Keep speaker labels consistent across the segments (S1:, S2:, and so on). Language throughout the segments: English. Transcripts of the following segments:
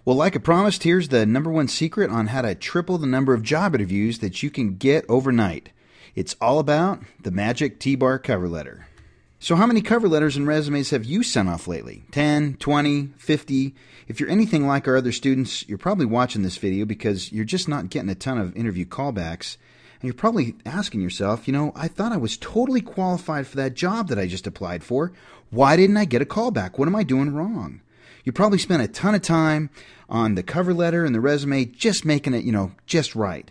S1: Well, like I promised, here's the #1 secret on how to triple the number of job interviews that you can get overnight. It's all about the magic T-bar cover letter. So how many cover letters and resumes have you sent off lately? 10, 20, 50? If you're anything like our other students, you're probably watching this video because you're just not getting a ton of interview callbacks. And you're probably asking yourself, I thought I was totally qualified for that job that I just applied for. Why didn't I get a callback? What am I doing wrong? You probably spent a ton of time on the cover letter and the resume just making it, just right.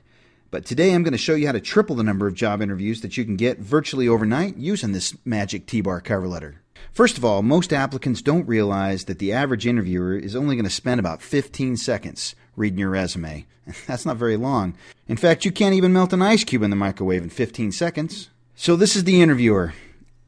S1: But today I'm going to show you how to triple the number of job interviews that you can get virtually overnight using this magic T-bar cover letter. First of all, most applicants don't realize that the average interviewer is only going to spend about 15 seconds reading your resume. That's not very long. In fact, you can't even melt an ice cube in the microwave in 15 seconds. So this is the interviewer.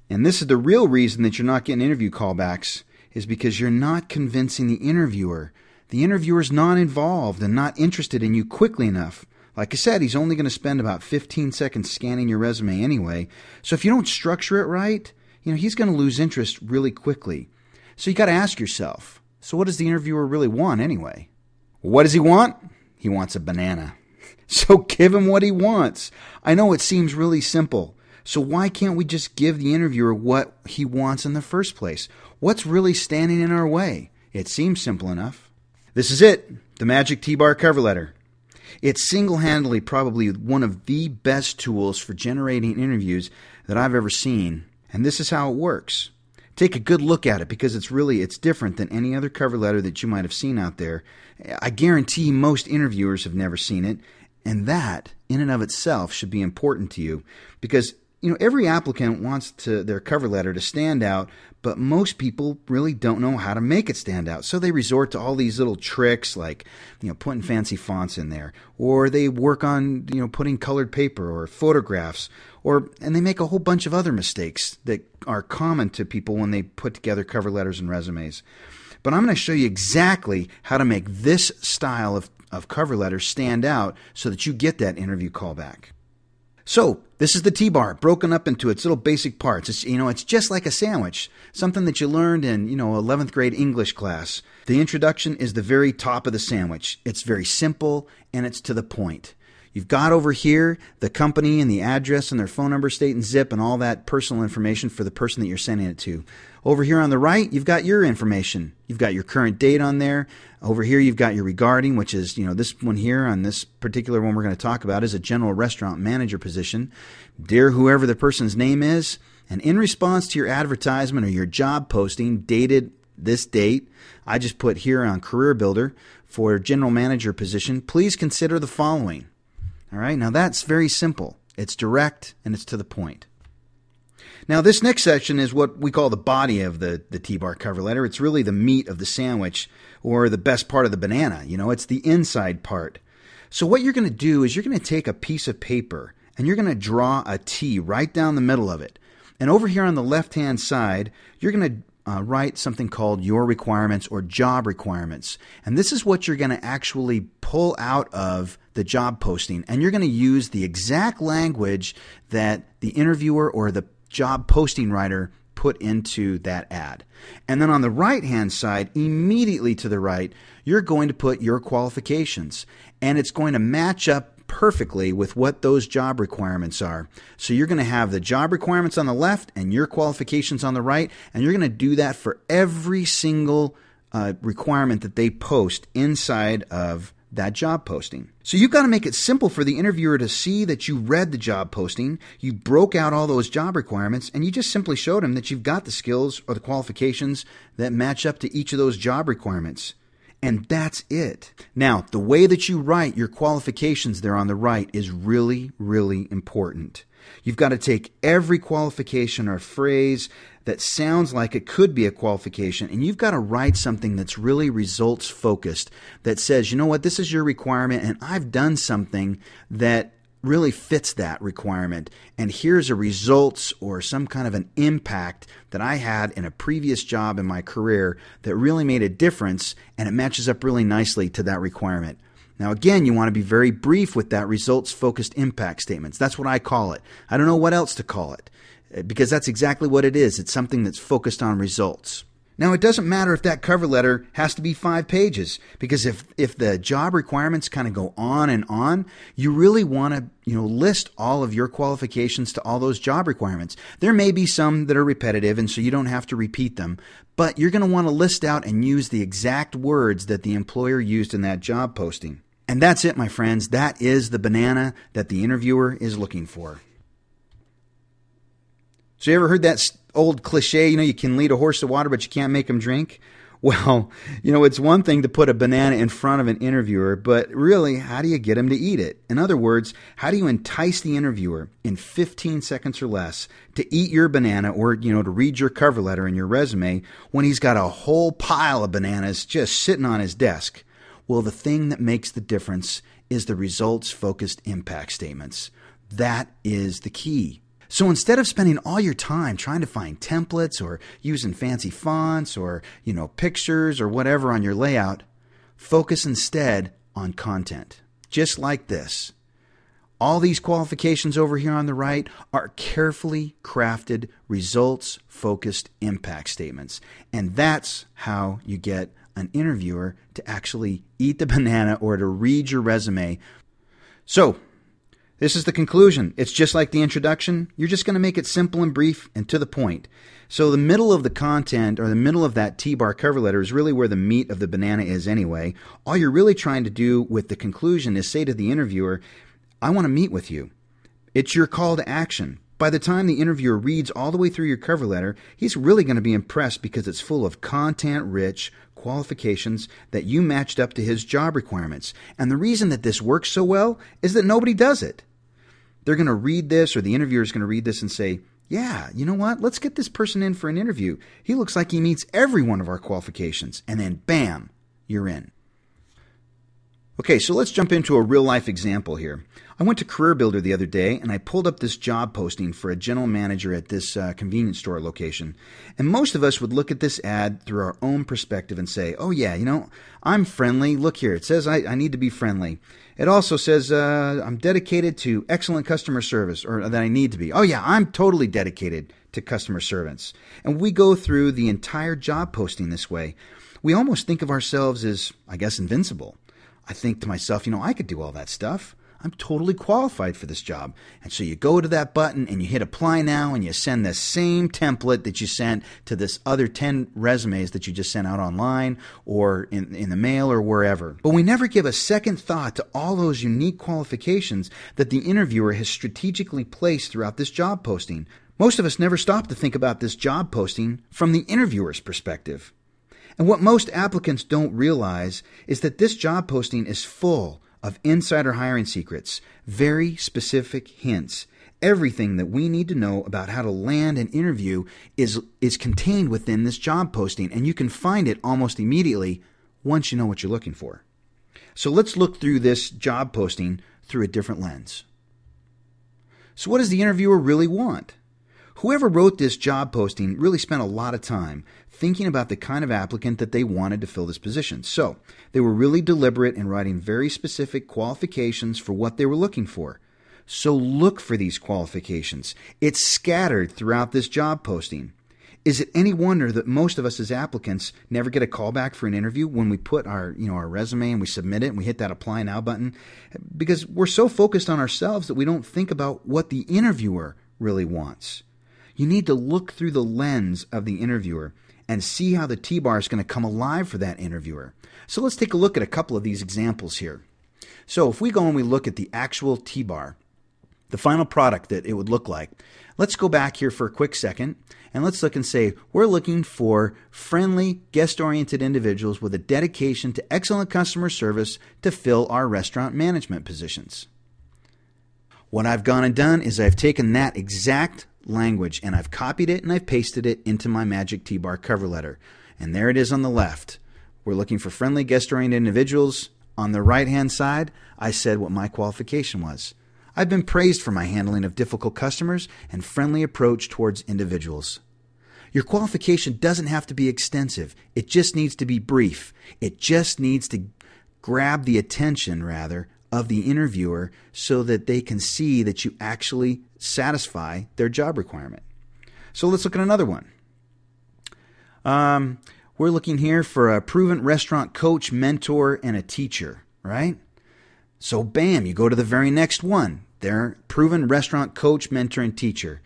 S1: And this is the real reason that you're not getting interview callbacks is because you're not convincing the interviewer. The interviewer's not involved and not interested in you quickly enough. Like I said, he's only going to spend about 15 seconds scanning your resume anyway. So if you don't structure it right, he's going to lose interest really quickly. So you got to ask yourself, so what does the interviewer really want anyway? What does he want? He wants a banana. So give him what he wants. I know it seems really simple. So why can't we just give the interviewer what he wants in the first place? What's really standing in our way? It seems simple enough. This is it, the magic T-bar cover letter. It's single-handedly probably one of the best tools for generating interviews that I've ever seen. And this is how it works. Take a good look at it because it's different than any other cover letter that you might have seen out there. I guarantee most interviewers have never seen it. And that, in and of itself, should be important to you because every applicant wants their cover letter to stand out, but most people really don't know how to make it stand out. So they resort to all these little tricks like, putting fancy fonts in there, or they work on, putting colored paper or photographs, and they make a whole bunch of other mistakes that are common to people when they put together cover letters and resumes. But I'm going to show you exactly how to make this style of cover letter stand out so that you get that interview callback. So, this is the T-bar, broken up into its little basic parts. It's just like a sandwich, something that you learned in, 11th grade English class. The introduction is the very top of the sandwich. It's very simple, and it's to the point. You've got over here the company and the address and their phone number, state and zip, and all that personal information for the person that you're sending it to. Over here on the right, you've got your information. You've got your current date on there. Over here, you've got your regarding, which is, this one here on this particular one we're going to talk about is a general restaurant manager position. Dear whoever the person's name is, and in response to your advertisement or your job posting dated this date, I just put here on Career Builder for general manager position, please consider the following. All right, now that's very simple. It's direct and it's to the point. Now this next section is what we call the body of the T-bar cover letter. It's really the meat of the sandwich or the best part of the banana. It's the inside part. So what you're going to do is you're going to take a piece of paper and you're going to draw a T right down the middle of it. And over here on the left-hand side, you're going to write something called your requirements or job requirements. And this is what you're going to actually pull out of the job posting. And you're going to use the exact language that the interviewer or the job posting writer put into that ad. And then on the right-hand side, immediately to the right, you're going to put your qualifications. And it's going to match up perfectly with what those job requirements are. So you're going to have the job requirements on the left and your qualifications on the right, and you're going to do that for every single requirement that they post inside of that job posting. So you've got to make it simple for the interviewer to see that you read the job posting, you broke out all those job requirements, and you just simply showed them that you've got the skills or the qualifications that match up to each of those job requirements. And that's it. Now, the way that you write your qualifications there on the right is really, really important. You've got to take every qualification or phrase that sounds like it could be a qualification, and you've got to write something that's really results focused, that says, you know what, this is your requirement, and I've done something that really fits that requirement, and here's a results or some kind of an impact that I had in a previous job in my career that really made a difference, and it matches up really nicely to that requirement. Now again, you want to be very brief with that results-focused impact statements. That's what I call it. I don't know what else to call it, because that's exactly what it is. It's something that's focused on results. Now, it doesn't matter if that cover letter has to be 5 pages, because if the job requirements kind of go on and on, you really want to, list all of your qualifications to all those job requirements. There may be some that are repetitive, and so you don't have to repeat them, but you're going to want to list out and use the exact words that the employer used in that job posting. And that's it, my friends. That is the banana that the interviewer is looking for. So you ever heard that old cliche, you can lead a horse to water, but you can't make him drink? Well, it's one thing to put a banana in front of an interviewer, but really, how do you get him to eat it? In other words, how do you entice the interviewer in 15 seconds or less to eat your banana or, to read your cover letter and your resume when he's got a whole pile of bananas just sitting on his desk? Well, the thing that makes the difference is the results-focused impact statements. That is the key. So instead of spending all your time trying to find templates or using fancy fonts or, pictures or whatever on your layout, focus instead on content. Just like this. All these qualifications over here on the right are carefully crafted, results-focused impact statements. And that's how you get an interviewer to actually eat the banana or to read your resume. So, this is the conclusion. It's just like the introduction. You're just going to make it simple and brief and to the point. So the middle of the content or the middle of that T-bar cover letter is really where the meat of the banana is anyway. All you're really trying to do with the conclusion is say to the interviewer, I want to meet with you. It's your call to action. By the time the interviewer reads all the way through your cover letter, he's really going to be impressed because it's full of content-rich qualifications that you matched up to his job requirements. And the reason that this works so well is that nobody does it. They're going to read this, or the interviewer is going to read this and say, yeah, you know what? Let's get this person in for an interview. He looks like he meets every one of our qualifications. And then, bam, you're in. Okay, so let's jump into a real-life example here. I went to Career Builder the other day, and I pulled up this job posting for a general manager at this convenience store location. And most of us would look at this ad through our own perspective and say, oh yeah, I'm friendly. Look here, it says I need to be friendly. It also says I'm dedicated to excellent customer service, or that I need to be. Oh yeah, I'm totally dedicated to customer service. And we go through the entire job posting this way. We almost think of ourselves as, I guess, invincible. I think to myself, I could do all that stuff. I'm totally qualified for this job. And so you go to that button and you hit apply now and you send the same template that you sent to this other 10 resumes that you just sent out online or in the mail or wherever. But we never give a second thought to all those unique qualifications that the interviewer has strategically placed throughout this job posting. Most of us never stop to think about this job posting from the interviewer's perspective. And what most applicants don't realize is that this job posting is full of insider hiring secrets, very specific hints. Everything that we need to know about how to land an interview is contained within this job posting, and you can find it almost immediately once you know what you're looking for. So let's look through this job posting through a different lens. So what does the interviewer really want? Whoever wrote this job posting really spent a lot of time thinking about the kind of applicant that they wanted to fill this position. So they were really deliberate in writing very specific qualifications for what they were looking for. So look for these qualifications. It's scattered throughout this job posting. Is it any wonder that most of us as applicants never get a call back for an interview when we put our resume and we submit it and we hit that apply now button? Because we're so focused on ourselves that we don't think about what the interviewer really wants. You need to look through the lens of the interviewer and see how the T-bar is going to come alive for that interviewer. So let's take a look at a couple of these examples here. So if we go and we look at the actual T-bar, the final product that it would look like, let's go back here for a quick second and let's look and say we're looking for friendly, guest-oriented individuals with a dedication to excellent customer service to fill our restaurant management positions. What I've gone and done is I've taken that exact language and I've copied it and I've pasted it into my magic T-bar cover letter. And there it is on the left. We're looking for friendly, guest-oriented individuals. On the right-hand side, I said what my qualification was. I've been praised for my handling of difficult customers and friendly approach towards individuals. Your qualification doesn't have to be extensive. It just needs to be brief. It just needs to grab the attention, of the interviewer so that they can see that you actually satisfy their job requirement. So let's look at another one. We're looking here for a proven restaurant coach, mentor, and a teacher, right? So bam, you go to the very next one. They're proven restaurant coach, mentor, and teacher.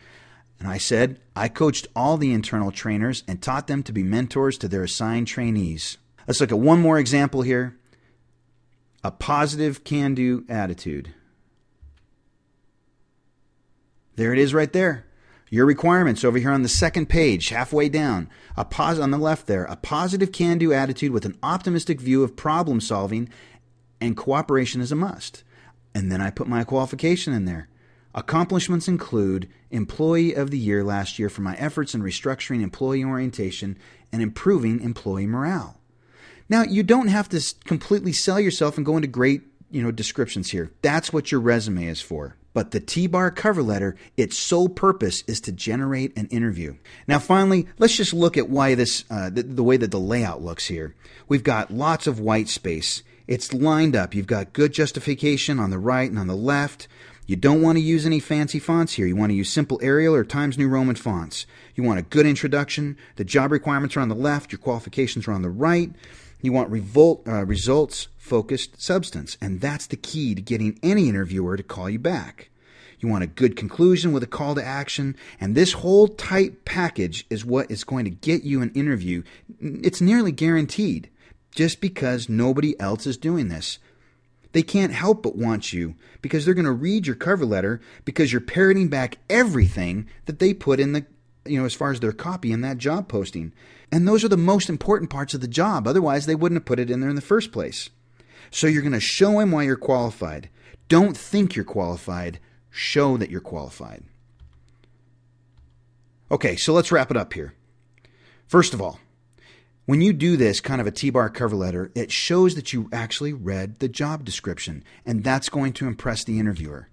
S1: And I said, I coached all the internal trainers and taught them to be mentors to their assigned trainees. Let's look at one more example here. A positive can-do attitude. There it is right there. Your requirements over here on the second page, halfway down. On the left there, a positive can-do attitude with an optimistic view of problem solving and cooperation is a must. And then I put my qualification in there. Accomplishments include Employee of the Year last year for my efforts in restructuring employee orientation and improving employee morale. Now, you don't have to completely sell yourself and go into great, descriptions here. That's what your resume is for. But the T-bar cover letter, its sole purpose is to generate an interview. Now, finally, let's just look at why the way that the layout looks here. We've got lots of white space. It's lined up. You've got good justification on the right and on the left. You don't want to use any fancy fonts here. You want to use simple Arial or Times New Roman fonts. You want a good introduction. The job requirements are on the left. Your qualifications are on the right. You want results-focused substance, and that's the key to getting any interviewer to call you back. You want a good conclusion with a call to action, and this whole tight package is what is going to get you an interview. It's nearly guaranteed, just because nobody else is doing this. They can't help but want you because they're going to read your cover letter because you're parroting back everything that they put in the as far as their copy in that job posting. And those are the most important parts of the job. Otherwise, they wouldn't have put it in there in the first place. So you're going to show him why you're qualified. Don't think you're qualified. Show that you're qualified. Okay, so let's wrap it up here. First of all, when you do this kind of a T-bar cover letter, it shows that you actually read the job description, and that's going to impress the interviewer.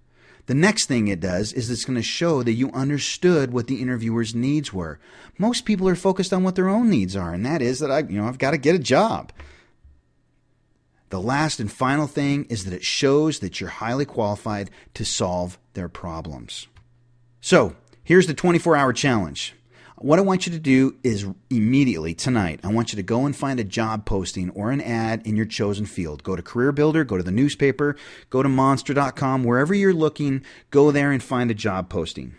S1: The next thing it does is it's going to show that you understood what the interviewer's needs were. Most people are focused on what their own needs are, and that is that I've got to get a job. The last and final thing is that it shows that you're highly qualified to solve their problems. So, here's the 24-hour challenge. What I want you to do is immediately, tonight, I want you to go and find a job posting or an ad in your chosen field. Go to Career Builder, go to the newspaper, go to Monster.com, wherever you're looking, go there and find a job posting.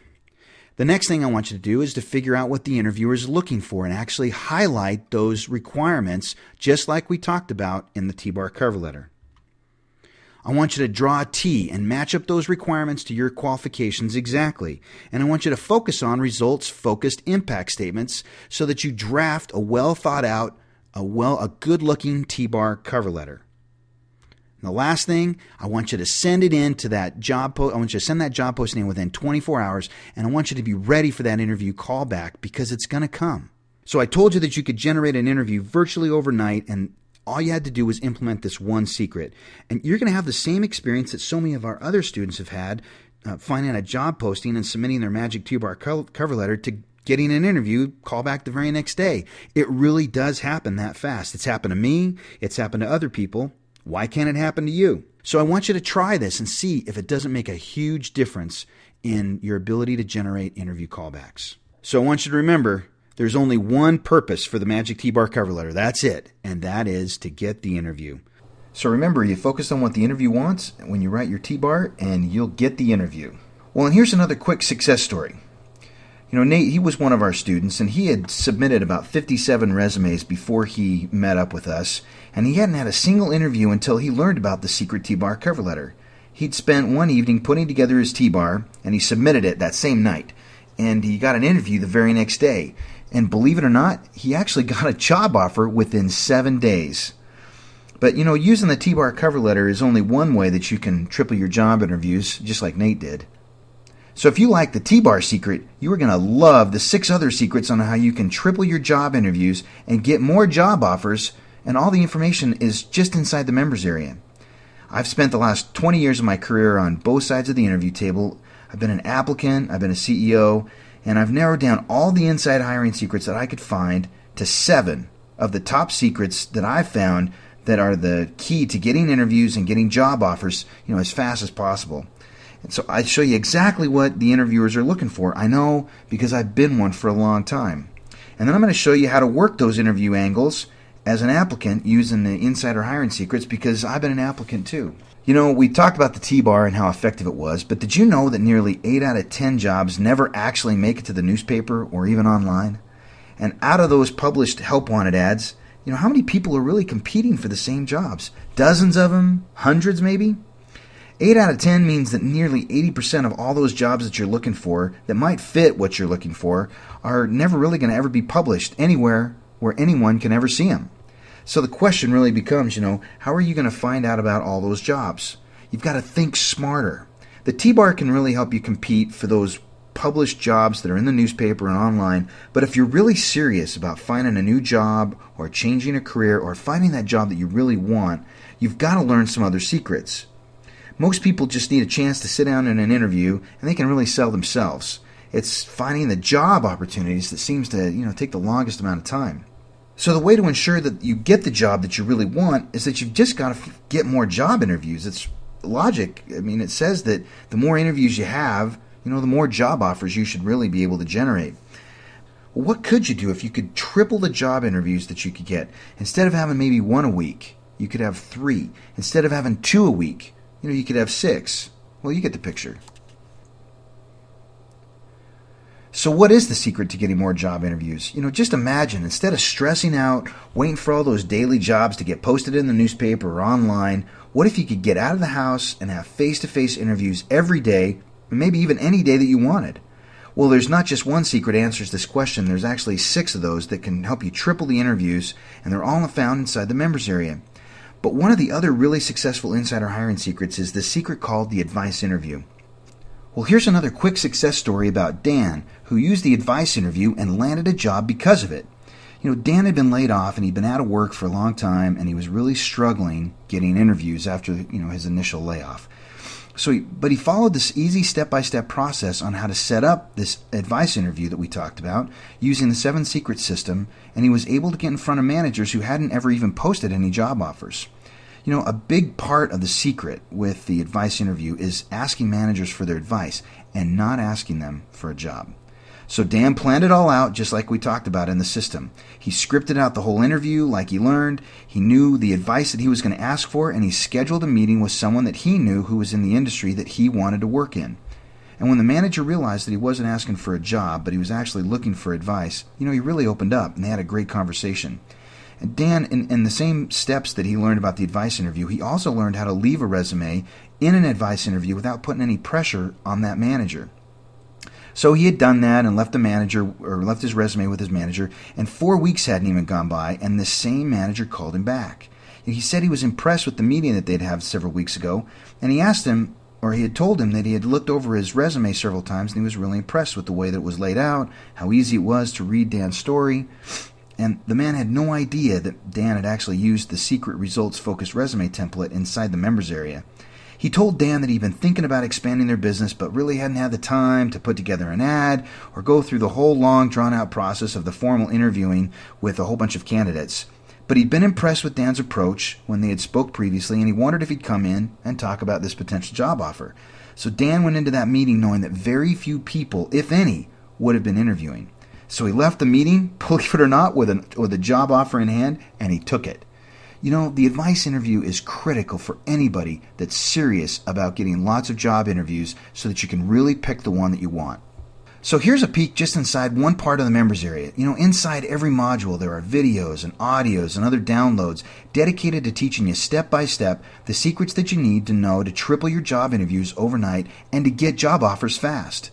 S1: The next thing I want you to do is to figure out what the interviewer is looking for and actually highlight those requirements just like we talked about in the T-bar cover letter. I want you to draw a T and match up those requirements to your qualifications exactly. And I want you to focus on results-focused impact statements so that you draft a well-thought-out, a good-looking T-bar cover letter. And the last thing, I want you to send it in to that job I want you to send that job posting in within 24 hours, and I want you to be ready for that interview callback because it's going to come. So I told you that you could generate an interview virtually overnight, and all you had to do was implement this one secret. And you're going to have the same experience that so many of our other students have had finding a job posting and submitting their magic T-bar cover letter to getting an interview, call back the very next day. It really does happen that fast. It's happened to me. It's happened to other people. Why can't it happen to you? So I want you to try this and see if it doesn't make a huge difference in your ability to generate interview callbacks. So I want you to remember, there's only one purpose for the Magic T-bar cover letter. That's it. And that is to get the interview. So remember, you focus on what the interview wants when you write your T-bar, and you'll get the interview. Well, and here's another quick success story. Nate, he was one of our students, and he had submitted about 57 resumes before he met up with us, and he hadn't had a single interview until he learned about the secret T-bar cover letter. He'd spent one evening putting together his T-bar, and he submitted it that same night, and he got an interview the very next day. And believe it or not, he actually got a job offer within 7 days. But, using the T-bar cover letter is only one way that you can triple your job interviews, just like Nate did. So if you like the T-bar secret, you are going to love the 6 other secrets on how you can triple your job interviews and get more job offers, and all the information is just inside the members area. I've spent the last 20 years of my career on both sides of the interview table. I've been an applicant, I've been a CEO, and I've narrowed down all the inside hiring secrets that I could find to 7 of the top secrets that I've found that are the key to getting interviews and getting job offers, as fast as possible. And so I show you exactly what the interviewers are looking for. I know because I've been one for a long time. And then I'm going to show you how to work those interview angles as an applicant using the insider hiring secrets, because I've been an applicant too. You know, we talked about the T-bar and how effective it was, but did you know that nearly 8 out of 10 jobs never actually make it to the newspaper or even online? And out of those published help wanted ads, you know, how many people are really competing for the same jobs? Dozens of them? Hundreds maybe? 8 out of 10 means that nearly 80% of all those jobs that you're looking for that might fit what you're looking for are never really going to ever be published anywhere where anyone can ever see them. So the question really becomes, you know, how are you going to find out about all those jobs? You've got to think smarter. The T-bar can really help you compete for those published jobs that are in the newspaper and online, but if you're really serious about finding a new job or changing a career or finding that job that you really want, you've got to learn some other secrets. Most people just need a chance to sit down in an interview and they can really sell themselves. It's finding the job opportunities that seems to, you know, take the longest amount of time. So the way to ensure that you get the job that you really want is that you've just got to get more job interviews. It's logic. I mean, it says that the more interviews you have, you know, the more job offers you should really be able to generate. Well, what could you do if you could triple the job interviews that you could get? Instead of having maybe 1 a week, you could have 3. Instead of having 2 a week, you know, you could have 6. Well, you get the picture. So what is the secret to getting more job interviews? You know, just imagine, instead of stressing out, waiting for all those daily jobs to get posted in the newspaper or online, what if you could get out of the house and have face-to-face interviews every day, and maybe even any day that you wanted? Well, there's not just one secret answers this question. There's actually 6 of those that can help you triple the interviews, and they're all found inside the members area. But one of the other really successful insider hiring secrets is the secret called the advice interview. Well, here's another quick success story about Dan, who used the advice interview and landed a job because of it. You know, Dan had been laid off and he'd been out of work for a long time, and he was really struggling getting interviews after, you know, his initial layoff. But he followed this easy step-by-step process on how to set up this advice interview that we talked about using the 7 secret system, and he was able to get in front of managers who hadn't ever even posted any job offers. You know, a big part of the secret with the advice interview is asking managers for their advice and not asking them for a job. So Dan planned it all out just like we talked about in the system. He scripted out the whole interview like he learned. He knew the advice that he was going to ask for, and he scheduled a meeting with someone that he knew who was in the industry that he wanted to work in. And when the manager realized that he wasn't asking for a job, but he was actually looking for advice, you know, he really opened up and they had a great conversation. And Dan, in the same steps that he learned about the advice interview, he also learned how to leave a resume in an advice interview without putting any pressure on that manager. So he had done that and left his resume with his manager, and 4 weeks hadn't even gone by, and the same manager called him back. He said he was impressed with the meeting that they'd had several weeks ago, and he had told him that he had looked over his resume several times and he was really impressed with the way that it was laid out, how easy it was to read Dan's story. And the man had no idea that Dan had actually used the secret results-focused resume template inside the members area. He told Dan that he'd been thinking about expanding their business, but really hadn't had the time to put together an ad or go through the whole long, drawn-out process of the formal interviewing with a whole bunch of candidates. But he'd been impressed with Dan's approach when they had spoke previously, and he wondered if he'd come in and talk about this potential job offer. So Dan went into that meeting knowing that very few people, if any, would have been interviewing. So he left the meeting, believe it or not, with a job offer in hand, and he took it. You know, the advice interview is critical for anybody that's serious about getting lots of job interviews so that you can really pick the one that you want. So here's a peek just inside one part of the members area. You know, inside every module there are videos and audios and other downloads dedicated to teaching you step by step the secrets that you need to know to triple your job interviews overnight and to get job offers fast.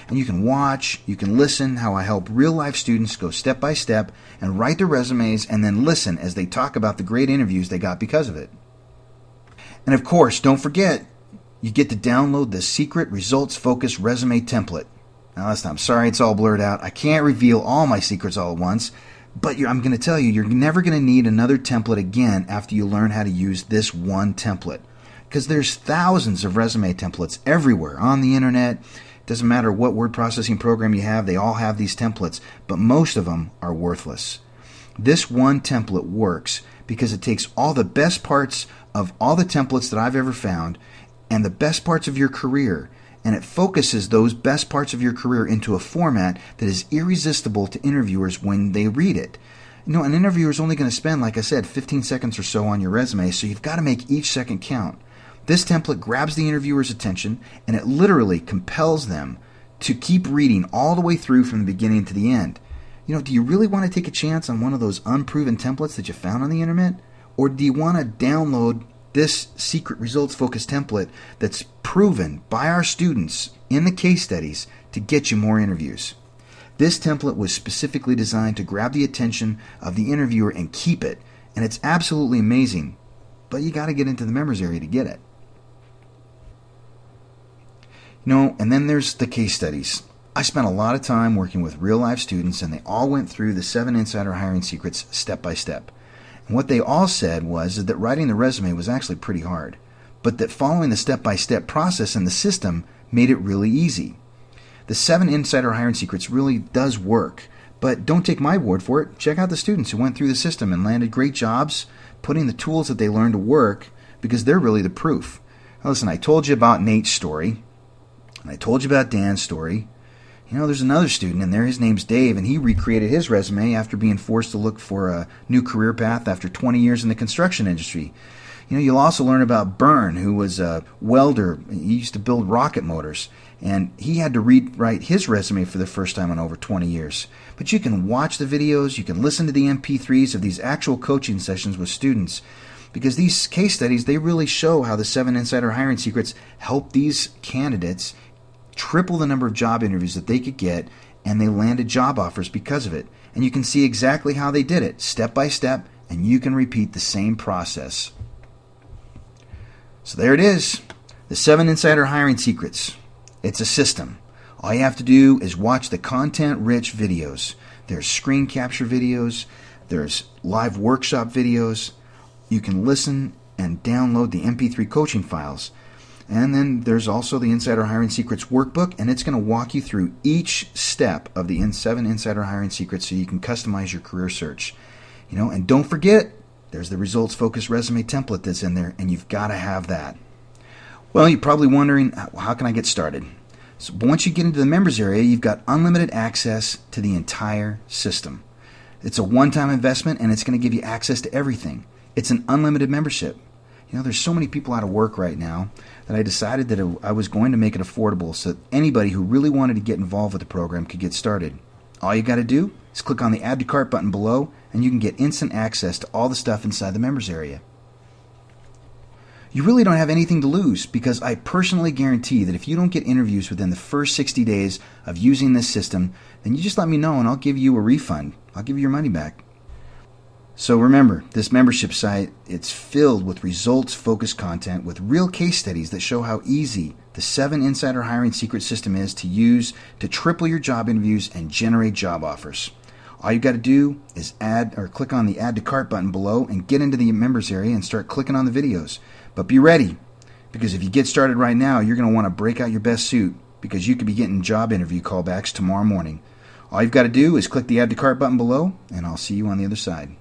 S1: And you can watch, you can listen how I help real-life students go step by step and write their resumes and then listen as they talk about the great interviews they got because of it. And of course, don't forget, you get to download the secret results-focused resume template. Now listen, I'm sorry it's all blurred out. I can't reveal all my secrets all at once, but I'm going to tell you, you're never going to need another template again after you learn how to use this one template. Because there's thousands of resume templates everywhere on the internet. Doesn't matter what word processing program you have, they all have these templates, but most of them are worthless. This one template works because it takes all the best parts of all the templates that I've ever found and the best parts of your career, and it focuses those best parts of your career into a format that is irresistible to interviewers when they read it. An interviewer is only going to spend, like I said, 15 seconds or so on your resume, so you've got to make each second count. This template grabs the interviewer's attention, and it literally compels them to keep reading all the way through from the beginning to the end. Do you really want to take a chance on one of those unproven templates that you found on the internet? Or do you want to download this secret results-focused template that's proven by our students in the case studies to get you more interviews? This template was specifically designed to grab the attention of the interviewer and keep it, and it's absolutely amazing, but you got to get into the members area to get it. And then there's the case studies. I spent a lot of time working with real-life students, and they all went through the 7 insider hiring secrets step by step. And what they all said was that writing the resume was actually pretty hard, but that following the step-by-step process in the system made it really easy. The 7 insider hiring secrets really does work, but don't take my word for it. Check out the students who went through the system and landed great jobs, putting the tools that they learned to work, because they're really the proof. Now listen, I told you about Nate's story, and I told you about Dan's story. There's another student in there, his name's Dave, and he recreated his resume after being forced to look for a new career path after 20 years in the construction industry. You'll also learn about Byrne, who was a welder. He used to build rocket motors, and he had to rewrite his resume for the first time in over 20 years. But you can watch the videos, you can listen to the MP3s of these actual coaching sessions with students, because these case studies, they really show how the 7 insider hiring secrets help these candidates triple the number of job interviews that they could get, and they landed job offers because of it. And you can see exactly how they did it, step by step, and you can repeat the same process. So there it is, the 7 insider hiring secrets. It's a system. All you have to do is watch the content-rich videos. There's screen capture videos, there's live workshop videos. You can listen and download the MP3 coaching files. And then there's also the Insider Hiring Secrets workbook, and it's going to walk you through each step of the 7 Insider Hiring Secrets so you can customize your career search. And don't forget, there's the results-focused resume template that's in there, and you've got to have that. Well, you're probably wondering, how can I get started? But once you get into the members area, you've got unlimited access to the entire system. It's a one-time investment, and it's going to give you access to everything. It's an unlimited membership. There's so many people out of work right now that I decided that I was going to make it affordable so that anybody who really wanted to get involved with the program could get started. All you got to do is click on the Add to Cart button below, and you can get instant access to all the stuff inside the members area. You really don't have anything to lose, because I personally guarantee that if you don't get interviews within the first 60 days of using this system, then you just let me know and I'll give you a refund. I'll give you your money back. So remember, this membership site, it's filled with results-focused content with real case studies that show how easy the 7 insider hiring secret system is to use to triple your job interviews and generate job offers. All you've got to do is click on the Add to Cart button below and get into the members area and start clicking on the videos. But be ready, because if you get started right now, you're going to want to break out your best suit, because you could be getting job interview callbacks tomorrow morning. All you've got to do is click the Add to Cart button below, and I'll see you on the other side.